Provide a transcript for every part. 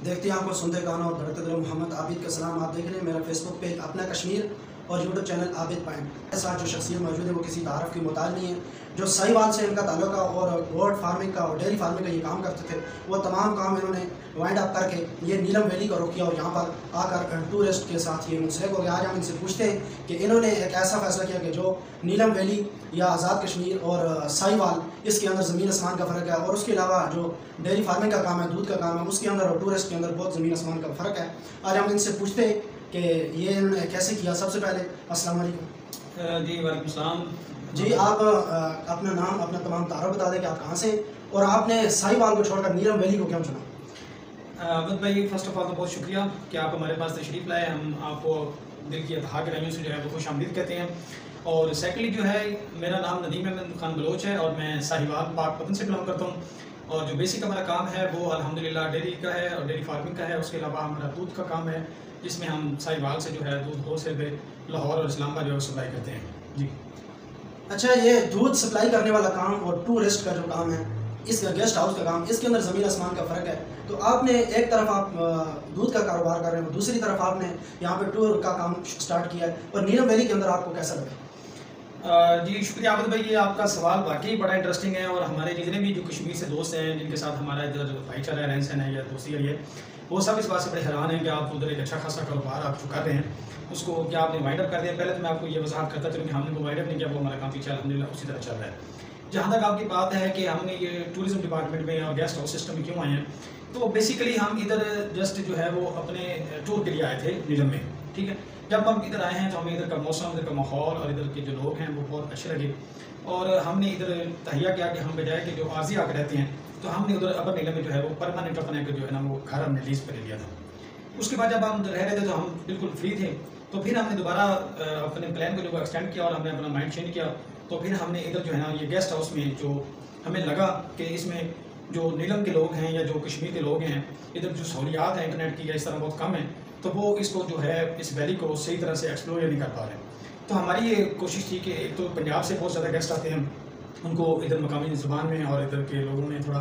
देखते आंखों सुनते कानों और धड़कते दिलों मोहम्मद आबिद का सलाम। आप देख रहे हैं मेरा फेसबुक पेज अपना कश्मीर और यूट्यूब चैनल आबिद पॉइंट। मेरे साथ जो शख्सियत मौजूद है वो किसी तारफ़ की मोहताज नहीं है। जो साहिवाल से इनका ताल्लुक है और गोट फार्मिंग का और डेयरी फार्मिंग का ये काम करते थे, वो तमाम काम इन्होंने वाइंड अप करके ये नीलम वैली का रुख किया और यहाँ पर आकर टूरिस्ट के साथ ये मुंसलिक हो गया। आज हम इनसे पूछते हैं कि इन्होंने एक ऐसा फैसला किया कि जो नीलम वैली या आज़ाद कश्मीर और साहिवाल, इसके अंदर ज़मीन आसमान का फ़र्क है, और उसके अलावा जो डेयरी फार्मिंग का काम है, दूध का काम है, उसके अंदर और टूरिस्ट के अंदर बहुत ज़मीन आसमान का फ़र्क है। आज हम इनसे पूछते हैं कि ये इन्होंने कैसे किया। सबसे पहले अस्सलाम वालेकुम। जी वालेकुम सलाम। जी, आप अपना नाम, अपना तमाम तारुफ बता दें कि आप कहाँ से और आपने साहिवाल को छोड़कर नीलम वैली को क्यों चुना। अवध भाई, फ़र्स्ट ऑफ ऑल तो बहुत शुक्रिया कि आप हमारे पास तशरीफ़ लाए। हम आपको दिल की अतहा गहराइयों से जो है वो खुश आमदीद कहते हैं। और सेकेंडली जो है, मेरा नाम नदीम अहमद खान बलोच है और मैं साहिवाल पाकपतन से बिलोंग करता हूँ। और जो बेसिक हमारा काम है वो अल्हम्दुलिल्लाह डेयरी का है और डेयरी फार्मिंग का है। उसके अलावा हमारा दूध का काम है, जिसमें हम साहिवाल से जो है दूध होलसेल पे लाहौर और इस्लामाबाद जो है सप्लाई करते हैं। जी अच्छा, ये दूध सप्लाई करने वाला काम और टूरिस्ट का जो काम है, इसका गेस्ट हाउस का काम, इसके अंदर ज़मीन आसमान का फ़र्क है। तो आपने एक तरफ आप दूध का कारोबार कर रहे हो, दूसरी तरफ आपने यहाँ पे टूर का काम स्टार्ट किया है, और नीलम वैली के अंदर आपको कैसा लगा। जी शुक्रिया अवध भाई, ये आपका सवाल वाकई बड़ा इंटरेस्टिंग है। और हमारे जितने भी जो कश्मीर से दोस्त हैं जिनके साथ हमारा इधर भाईचारा रहन सहन है या दोस्ती है, वो सब इस बात से बड़े हैरान हैं कि आप उधर एक अच्छा खासा कारोबार आप जो कर रहे हैं उसको क्या आपने वाइंड अप कर दिया। पहले तो मैं आपको ये वजाहत करता चलूँ कि हमने वो वाइंड अप नहीं किया, वो हमारा काम पीछे अल्हम्दुलिल्लाह उसी तरह चल रहा है। जहाँ तक आपकी बात है कि हमने ये टूरिज्म डिपार्टमेंट में और गेस्ट हाउस सिस्टम में क्यों आए हैं, तो बेसिकली हम इधर जस्ट जो है वो अपने टूर के लिए आए थे नीलम में। ठीक है, जब हम इधर आए हैं तो हमें इधर का मौसम, इधर का माहौल और इधर के जो लोग हैं वो बहुत अच्छे लगे। और हमने इधर तहिया किया कि हम बजाय कि जो आर्जी आकर रहते हैं, तो हमने उधर अपर नीलम में जो है वो परमानेंट अपने जो है ना वो घर हमने लीज पर ले लिया था। उसके बाद जब हम उधर रह रहे थे तो हम बिल्कुल फ्री थे, तो फिर हमने दोबारा अपने प्लान को जो एक्सटेंड किया और हमने अपना माइंड चेंज किया। तो फिर हमने इधर जो है ना ये गेस्ट हाउस में जो हमें लगा कि इसमें जो नीलम के लोग हैं या जो कश्मीर के लोग हैं, इधर जो सहूलियात हैं इंटरनेट की या इस तरह बहुत कम है, तो वो इसको जो है इस वैली को सही तरह से एक्सप्लोर नहीं कर पा रहे। तो हमारी ये कोशिश थी कि एक तो पंजाब से बहुत ज़्यादा गेस्ट आते हैं, उनको इधर मकामी ज़ुबान में और इधर के लोगों में थोड़ा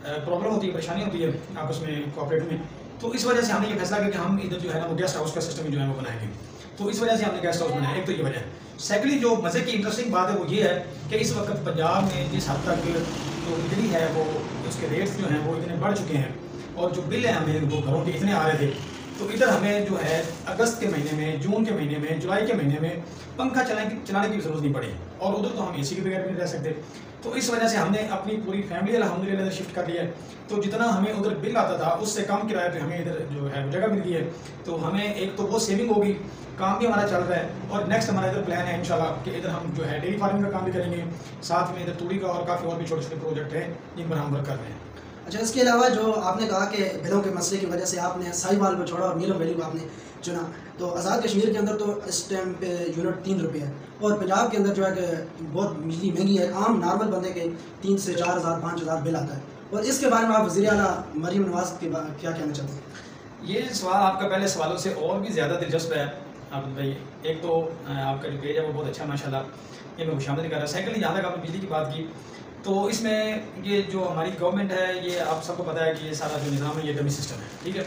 प्रॉब्लम होती है, परेशानी होती है आपस में कोऑपरेट में। तो इस वजह से हमने ये फैसला किया कि हम इधर जो है ना वो गेस्ट हाउस का सिस्टम जो है वो बनाएंगे। तो इस वजह से हमने गेस्ट हाउस बनाया, एक तो ये वजह है। सेकेंडली जो मज़े की इंटरेस्टिंग बात है वो ये है कि इस वक्त पंजाब में जिस हद तक जो बिजली है वो उसके रेट्स जो हैं वो इतने बढ़ चुके हैं, और जो बिल है हमें वो घरों के इतने आ रहे थे, तो इधर हमें जो है अगस्त के महीने में, जून के महीने में, जुलाई के महीने में पंखा चलाने की ज़रूरत नहीं पड़ी, और उधर तो हम एसी के बगैर भी नहीं रह सकते। तो इस वजह से हमने अपनी पूरी फैमिली अल्हम्दुलिल्लाह इधर शिफ्ट कर लिया है। तो जितना हमें उधर बिल आता था उससे कम किराए पे हमें इधर जो है जगह मिल गई है। तो हमें एक तो वो सेविंग होगी, काम भी हमारा चल रहा है, और नेक्स्ट हमारा इधर प्लान है इंशाल्लाह कि इधर हम जो है डेयरी फार्मिंग का काम भी करेंगे, साथ में इधर तूड़ी का और काफ़ी और भी छोटे छोटे प्रोजेक्ट हैं जिन पर हम वर्क कर रहे हैं। अच्छा, इसके अलावा जो आपने कहा कि बिलों के मसले की वजह से आपने साहिवाल को छोड़ा और नीलम वैली को आपने चुना, तो आज़ाद कश्मीर के अंदर तो इस टाइम पे यूनिट 3 रुपये है, और पंजाब के अंदर जो है कि बहुत बिजली महंगी है। आम नॉर्मल बंदे के 3 से 4 हज़ार 5 हज़ार बिल आता है, और इसके बारे में आप वज़ीर आला मरीम नवाज़ के बारे क्या कहना चाहते हैं। ये सवाल आपका पहले सवालों से और भी ज़्यादा दिलचस्प है आबिद भाई। एक तो आपका जो पेज है वो बहुत अच्छा माशाल्लाह, ये मैं खुशामद कर रहा हूँ। सेकेंडली जहाँ तक आपने बिजली की बात की, तो इसमें ये जो हमारी गवर्नमेंट है, ये आप सबको पता है कि ये सारा जो निज़ाम है ये डमी सिस्टम है। ठीक है,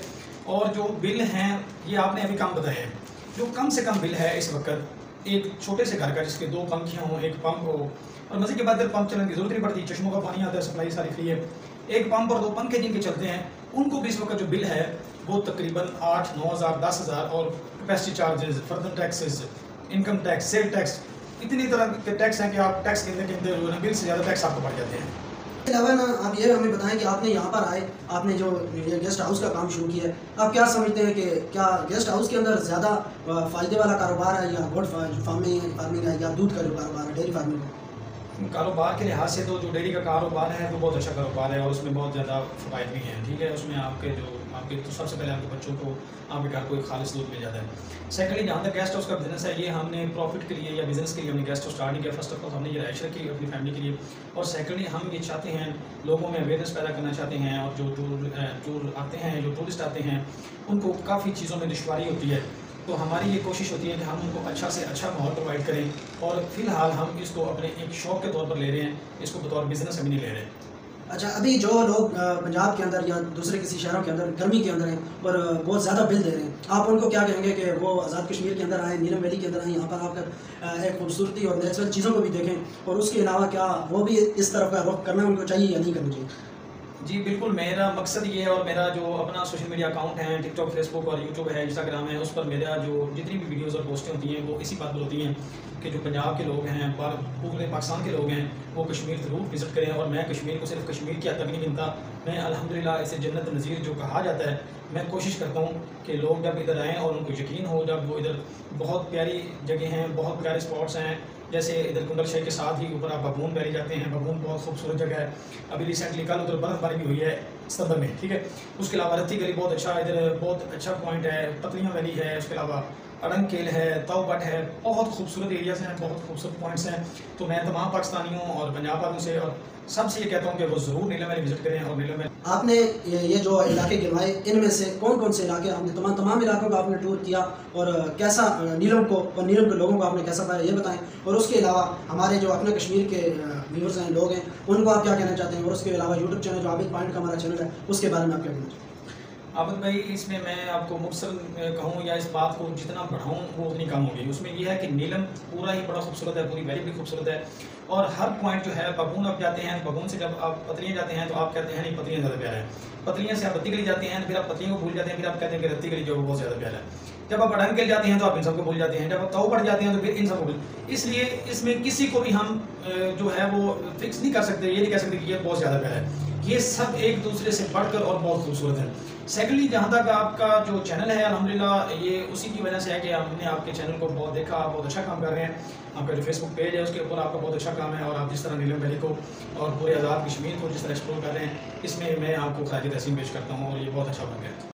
और जो बिल हैं ये आपने अभी कम बताए हैं। जो कम से कम बिल है इस वक्त एक छोटे से घर का जिसके 2 पंखे हों, एक पंप हो, और मज़े के बाद इधर पंप चलाने की ज़रूरत नहीं पड़ती, चश्मों का पानी आता है, सप्लाई सारी फ्री है। एक पंप और 2 पंखे जिनके चलते हैं, उनको भी इस वक्त जो बिल है वो तकरीबन 8-9 हज़ार 10 हज़ार, और capacity charges, further taxes, income tax, sale tax, इतनी तरह के टैक्स हैं कि आप टैक्स गिनते बिल से ज़्यादा टैक्स आपको बढ़ जाते हैं। इसके अलावा ना आप ये हमें बताएं कि आपने यहाँ पर आए, आपने जो ये गेस्ट हाउस का काम शुरू किया है, आप क्या समझते हैं कि क्या गेस्ट हाउस के अंदर ज़्यादा फ़ायदे वाला कारोबार है, या गोट फार्मिंग है, या दूध का जो कारोबार है, डेयरी फार्मिंग है। कारोबार के लिहाज से तो जो डेयरी का कारोबार है वो बहुत अच्छा कारोबार है, और उसमें बहुत ज़्यादा फ़वाइद भी हैं। ठीक है, उसमें आपके तो सबसे पहले आपके बच्चों को आपके घर को एक खालिस दूध मिल जाता है। सेकेंडली जहाँ तक गेस्ट हाउस का बिज़नेस है, ये हमने प्रॉफिट के लिए या बिज़नेस के लिए हमने गेस्ट हाउस स्टार्ट नहीं किया। फर्स्ट ऑफ ऑल हमने ये राइश रखी अपनी फैमिली के लिए, और सेकेंडली हम ये चाहते हैं लोगों में अवेयरनेस पैदा करना चाहते हैं, और जो टूर आते हैं, जो टूरिस्ट आते हैं, उनको काफ़ी चीज़ों में दुश्वारी होती है। तो हमारी ये कोशिश होती है कि हम उनको अच्छा से अच्छा माहौल प्रोवाइड करें, और फ़िलहाल हम इसको अपने एक शौक़ के तौर पर ले रहे हैं, इसको बतौर बिज़नेस अभी नहीं ले रहे हैं। अच्छा, अभी जो लोग पंजाब के अंदर या दूसरे किसी शहरों के अंदर गर्मी के अंदर हैं और बहुत ज़्यादा बिल दे रहे हैं, आप उनको क्या कहेंगे कि वो आज़ाद कश्मीर के अंदर आएँ, नीलम वैली के अंदर आएँ, यहाँ पर आकर एक खूबसूरती और नेचुरल चीज़ों को भी देखें, और उसके अलावा क्या वो भी इस तरफ का रुख करना उनको चाहिए या नहीं करना चाहिए? जी बिल्कुल, मेरा मकसद ये है, और मेरा जो अपना सोशल मीडिया अकाउंट है, टिकटॉक, फेसबुक और यूट्यूब है, इंस्टाग्राम है, उस पर मेरा जो जितनी भी वीडियोज़ और पोस्टें होती हैं वो इसी बात पर होती हैं कि जो पंजाब के लोग हैं, पूरे पाकिस्तान के लोग हैं, वो कश्मीर ज़रूर विज़िट करें। और मैं कश्मीर को सिर्फ कश्मीर की हद तक नहीं गिनता, मैं अल्हम्दुलिल्लाह इसे जन्नत नज़ीर जो कहा जाता है, मैं कोशिश करता हूँ कि लोग जब इधर आएँ और उनको यकीन हो, जब वो इधर बहुत प्यारी जगह हैं, बहुत प्यारे स्पॉट्स हैं, जैसे इधर कुंडल शेख के साथ ही ऊपर आप बबून वैली जाते हैं। बबून बहुत खूबसूरत जगह है, अभी रिसेंटली कल उधर बर्फ़बारी भी हुई है सितंबर में, ठीक है। उसके अलावा रत्ती गली बहुत अच्छा, इधर बहुत अच्छा पॉइंट है, पतलियाँ वैली है, उसके अलावा अड़ंग केल है, तौबट है, बहुत खूबसूरत एरियाज़ हैं, बहुत खूबसूरत पॉइंट्स हैं। तो मैं तमाम पाकिस्तानियों और पंजाब वालों से और सबसे ये कहता हूँ कि वो ज़रूर नीलम वैली विज़िट करें। और नीलम वैली आपने ये जो इलाके गिनवाए, इनमें से कौन कौन से इलाके आपने तमाम इलाकों का आपने टूर किया, और कैसा नीलम को और नीलम के लोगों को आपने कैसा पाया, ये बताएं। और उसके अलावा हमारे जो अपने कश्मीर के व्यूअर्स हैं, लोग हैं, उनको आप क्या कहना चाहते हैं? और उसके अलावा यूट्यूब चैनल जो आबिद पॉइंट का हमारा चैनल है, उसके बारे में आप क्या कहना चाहते हैं? आबिद भाई, इसमें मैं आपको मुख्तसर कहूँ या इस बात को जितना बढ़ाऊँ वो उतनी कम होगी। उसमें यह है कि नीलम पूरा ही बड़ा खूबसूरत है, पूरी वैली भी खूबसूरत है, और हर पॉइंट जो है, बबून आप जाते हैं तो बबून से जब आप पतलियाँ जाते हैं तो आप कहते हैं नहीं पतलियाँ ज़्यादा प्यारा है, पतलियाँ से आप रत्ती गली जाते हैं तो फिर आप पतलियों को भूल जाते हैं, फिर आप कहते हैं कि रत्ती गली जो बहुत ज़्यादा प्यारा है। जब आप अड़ंग केल जाते हैं तो आप इन सबको भूल जाते हैं, जब आप तौ पड़ जाते हैं तो फिर इन सबको भूल। इसलिए इसमें किसी को भी हम जो है वो फिक्स नहीं कर सकते, ये नहीं कह सकते कि ये बहुत ज़्यादा प्यारा है। ये सब एक दूसरे से बढ़कर और बहुत खूबसूरत है। सेकेंडली, जहाँ तक आपका जो चैनल है, अल्हम्दुलिल्लाह ये उसी की वजह से है कि हमने आपके चैनल को बहुत देखा, आप बहुत अच्छा काम कर रहे हैं। आपका जो फेसबुक पेज है उसके ऊपर आपका बहुत अच्छा काम है, और आप जिस तरह नीलम वैली को और पूरे आज़ाद कश्मीर को जिस तरह एक्सप्लोर कर रहे हैं, इसमें मैं आपको खराज तहसीन पेश करता हूँ, और ये बहुत अच्छा बन गया है।